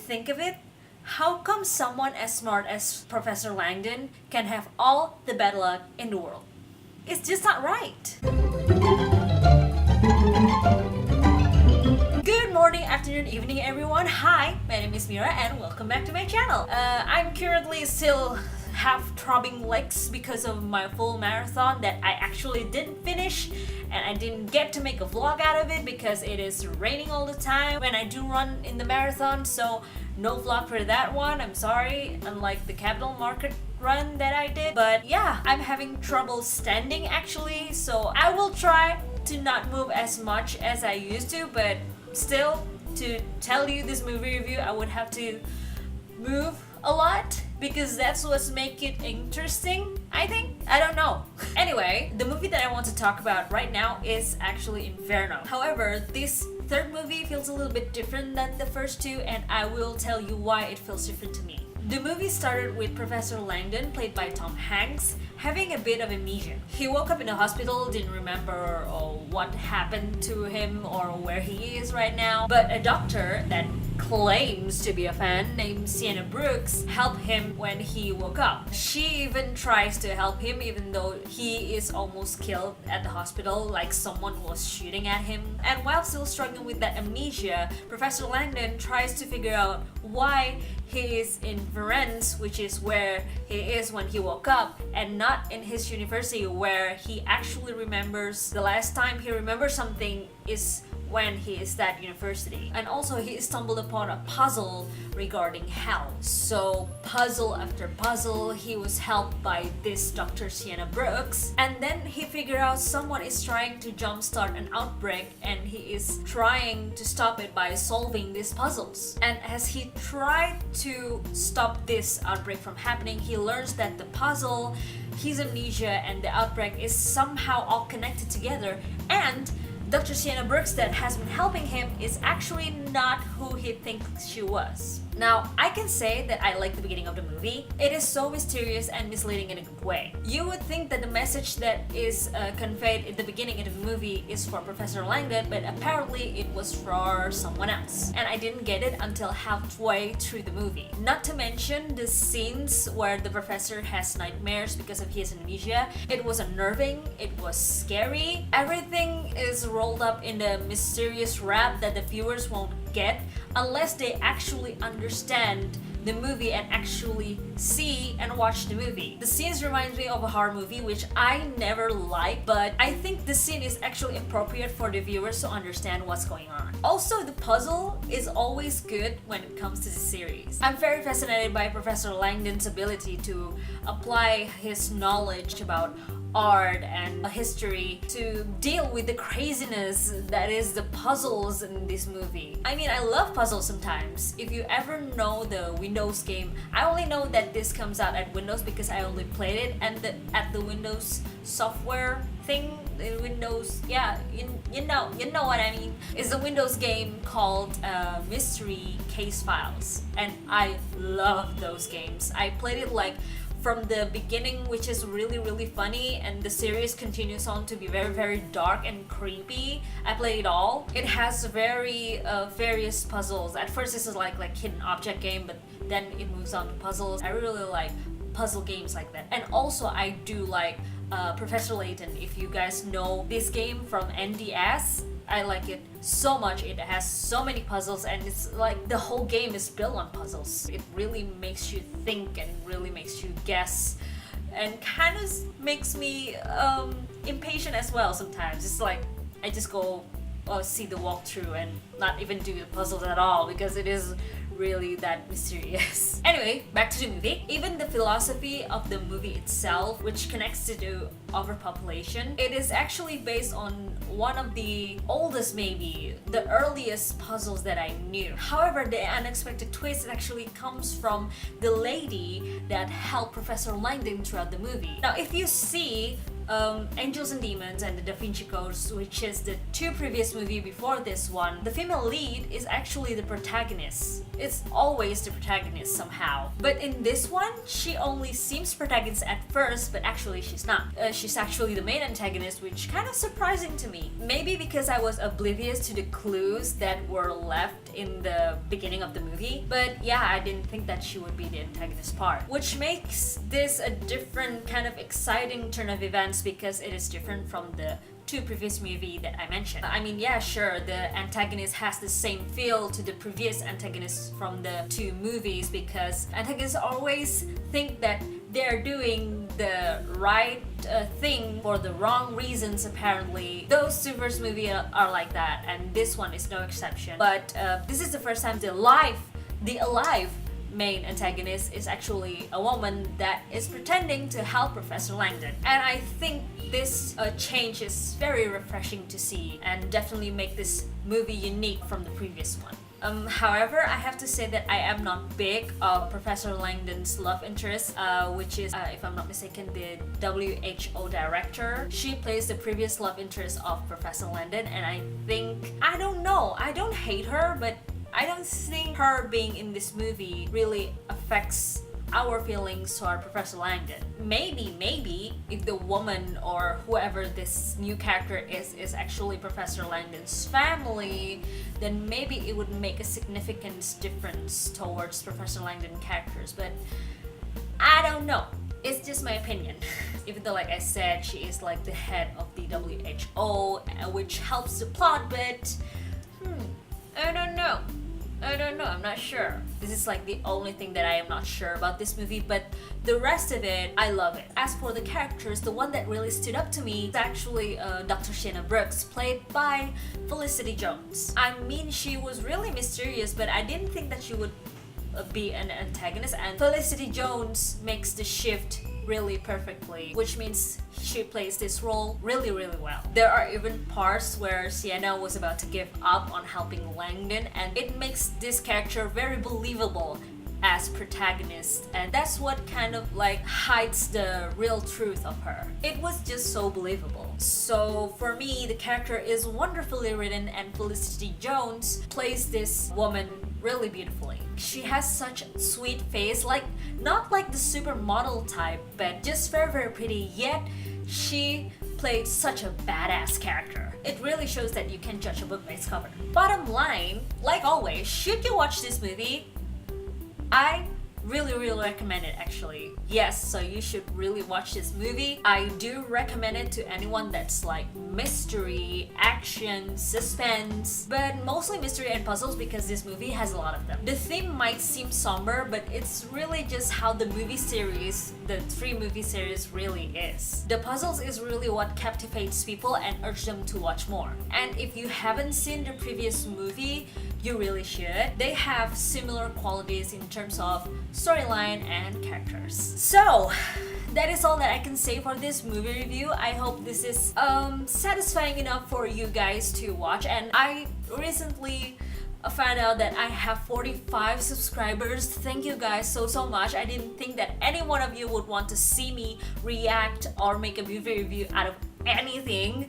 think of it, how come someone as smart as Professor Langdon can have all the bad luck in the world? It's just not right. Good morning, afternoon, evening everyone. Hi, my name is Mira and welcome back to my channel. I'm currently still have throbbing legs because of my full marathon that I actually didn't finish, and I didn't get to make a vlog out of it because it is raining all the time when I do run in the marathon, so no vlog for that one. I'm sorry, unlike the capital market run that I did. But yeah, I'm having trouble standing actually, so I will try to not move as much as I used to, but still, to tell you this movie review I would have to move a lot because that's what's make it interesting, I think. I don't know. Anyway, the movie that I want to talk about right now is actually Inferno. However, this third movie feels a little bit different than the first two, and I will tell you why it feels different to me. The movie started with Professor Langdon, played by Tom Hanks, having a bit of amnesia. He woke up in the hospital, didn't remember what happened to him or where he is right now, but a doctor that claims to be a fan named Sienna Brooks helped him when he woke up. She even tries to help him even though he is almost killed at the hospital, like someone was shooting at him. And while still struggling with that amnesia, Professor Langdon tries to figure out why he is in Florence, which is where he is when he woke up, and not in his university where he actually remembers the last time he remembers something is when he is at university. And also he stumbled upon a puzzle regarding hell. So puzzle after puzzle, he was helped by this Dr. Sienna Brooks, and then he figured out someone is trying to jumpstart an outbreak and he is trying to stop it by solving these puzzles. And as he tried to stop this outbreak from happening, he learns that the puzzle, his amnesia, and the outbreak is somehow all connected together, and Dr. Sienna Brooks that has been helping him is actually not who he thinks she was. Now, I can say that I like the beginning of the movie. It is so mysterious and misleading in a good way. You would think that the message that is conveyed in the beginning of the movie is for Professor Langdon, but apparently it was for someone else. And I didn't get it until halfway through the movie. Not to mention the scenes where the professor has nightmares because of his amnesia. It was unnerving, it was scary. Everything is rolled up in the mysterious wrap that the viewers won't get unless they actually understand the movie and actually see and watch the movie. The scenes remind me of a horror movie, which I never like, but I think the scene is actually appropriate for the viewers to understand what's going on. Also, the puzzle is always good when it comes to the series. I'm very fascinated by Professor Langdon's ability to apply his knowledge about art and history to deal with the craziness that is the puzzles in this movie. I mean, I love puzzles sometimes. If you ever know the Windows game, I only know that this comes out at Windows because I only played it and at the Windows software thing, the Windows, yeah, you know what I mean. It's a Windows game called Mystery Case Files, and I love those games. I played it like from the beginning, which is really funny, and the series continues on to be very dark and creepy. I played it all. It has very various puzzles. At first this is like hidden object game, but then it moves on to puzzles. I really like puzzle games like that. And also I do like Professor Layton. If you guys know this game from NDS, I like it so much. It has so many puzzles and it's like the whole game is built on puzzles. It really makes you think and really makes you guess and kind of makes me impatient as well sometimes. It's like I just go see the walkthrough and not even do the puzzles at all because it is really that mysterious. Anyway, back to the movie. Even the philosophy of the movie itself, which connects to the overpopulation, it is actually based on one of the oldest, maybe the earliest puzzles that I knew. However, the unexpected twist actually comes from the lady that helped Professor Langdon throughout the movie. Now, if you see Angels and Demons and the Da Vinci Code, which is the two previous movies before this one, the female lead is actually the protagonist. It's always the protagonist somehow. But in this one, she only seems protagonist at first, but actually she's not. She's actually the main antagonist, which kind of surprising to me. Maybe because I was oblivious to the clues that were left in the beginning of the movie. But yeah, I didn't think that she would be the antagonist part, which makes this a different kind of exciting turn of events because it is different from the two previous movie that I mentioned. I mean, yeah, sure, the antagonist has the same feel to the previous antagonists from the two movies because antagonists always think that they're doing the right thing for the wrong reasons apparently. Those two first movies are like that, and this one is no exception. But this is the first time the alive main antagonist is actually a woman that is pretending to help Professor Langdon. And I think this change is very refreshing to see and definitely make this movie unique from the previous one. However, I have to say that I am not big of Professor Langdon's love interest, which is, if I'm not mistaken, the WHO director. She plays the previous love interest of Professor Langdon, and I don't know, I don't hate her, but I don't think her being in this movie really affects our feelings toward Professor Langdon. Maybe if the woman or whoever this new character is actually Professor Langdon's family, then maybe it would make a significant difference towards Professor Langdon characters, but I don't know. It's just my opinion. Even though, like I said, she is like the head of the WHO, which helps the plot, but I don't know, I'm not sure. This is like the only thing that I am not sure about this movie, but the rest of it, I love it. As for the characters, the one that really stood up to me is actually Dr. Shayna Brooks, played by Felicity Jones. I mean, she was really mysterious, but I didn't think that she would be an antagonist, and Felicity Jones makes the shift really perfectly, which means she plays this role really well. There are even parts where Sienna was about to give up on helping Langdon, and it makes this character very believable as protagonist, and that's what kind of like hides the real truth of her. It was just so believable. So for me, the character is wonderfully written, and Felicity Jones plays this woman really beautifully. She has such a sweet face, like not like the supermodel type, but just very pretty, yet she played such a badass character. It really shows that you can judge a book by its cover. Bottom line, like always, should you watch this movie? I really recommend it actually. Yes, so you should really watch this movie. I do recommend it to anyone that's like mystery, action, suspense, but mostly mystery and puzzles because this movie has a lot of them. The theme might seem somber, but it's really just how the movie series, the 3 movie series really is. The puzzles is really what captivates people and urge them to watch more. And if you haven't seen the previous movie, you really should. They have similar qualities in terms of storyline and characters. So that is all that I can say for this movie review. I hope this is satisfying enough for you guys to watch. And I recently found out that I have 45 subscribers. Thank you guys so much. I didn't think that any one of you would want to see me react or make a movie review out of anything.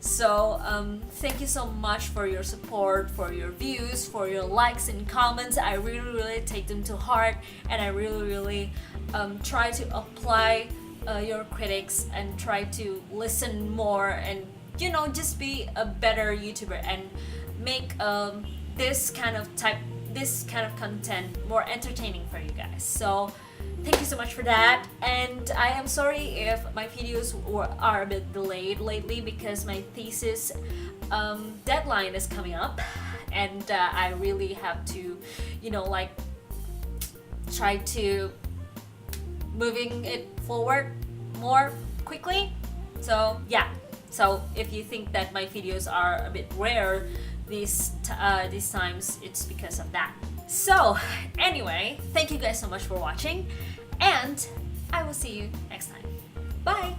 So thank you so much for your support, for your views, for your likes and comments. I really take them to heart, and I really try to apply your critics and try to listen more, and you know, just be a better YouTuber and make this kind of content more entertaining for you guys. So thank you so much for that, and I am sorry if my videos are a bit delayed lately because my thesis deadline is coming up, and I really have to, you know, like try to moving it forward more quickly. So yeah, so if you think that my videos are a bit rare these times, it's because of that. So anyway, thank you guys so much for watching, and I will see you next time. Bye!